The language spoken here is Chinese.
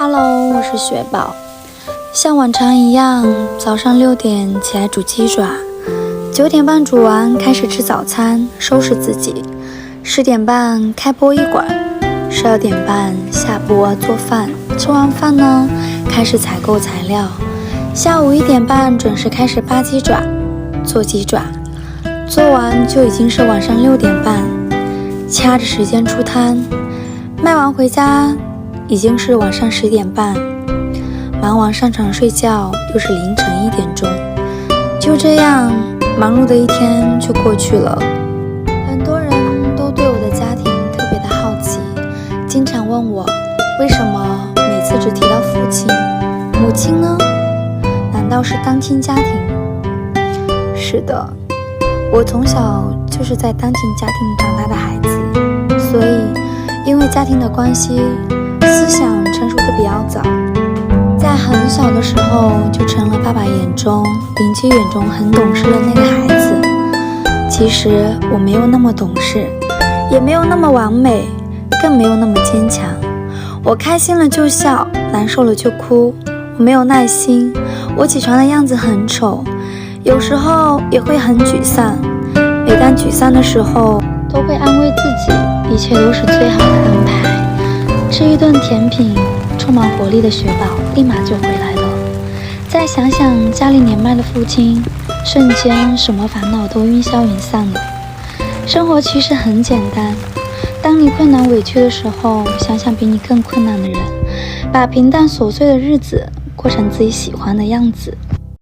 Hello， 我是雪宝。像往常一样，早上6点起来煮鸡爪，9点半煮完开始吃早餐，收拾自己。10点半开播1馆，12点半下播做饭。吃完饭呢，开始采购材料。下午1点半准时开始扒鸡爪，做鸡爪。做完就已经是晚上6点半，掐着时间出摊，卖完回家已经是晚上10点半，忙完上床睡觉又是凌晨1点钟，就这样忙碌的一天就过去了。很多人都对我的家庭特别的好奇，经常问我为什么每次只提到父亲，母亲呢？难道是单亲家庭？是的，我从小就是在单亲家庭长大的孩子，所以因为家庭的关系，思想成熟的比较早，在很小的时候就成了爸爸眼中、邻居眼中很懂事的那个孩子。其实我没有那么懂事，也没有那么完美，更没有那么坚强。我开心了就笑，难受了就哭。我没有耐心，我起床的样子很丑，有时候也会很沮丧。每当沮丧的时候，都会安慰自己，一切都是最好的安排。吃一顿甜品，充满活力的雪宝立马就回来了。再想想家里年迈的父亲，瞬间什么烦恼都烟消云散了。生活其实很简单，当你困难委屈的时候，想想比你更困难的人，把平淡琐碎的日子过成自己喜欢的样子。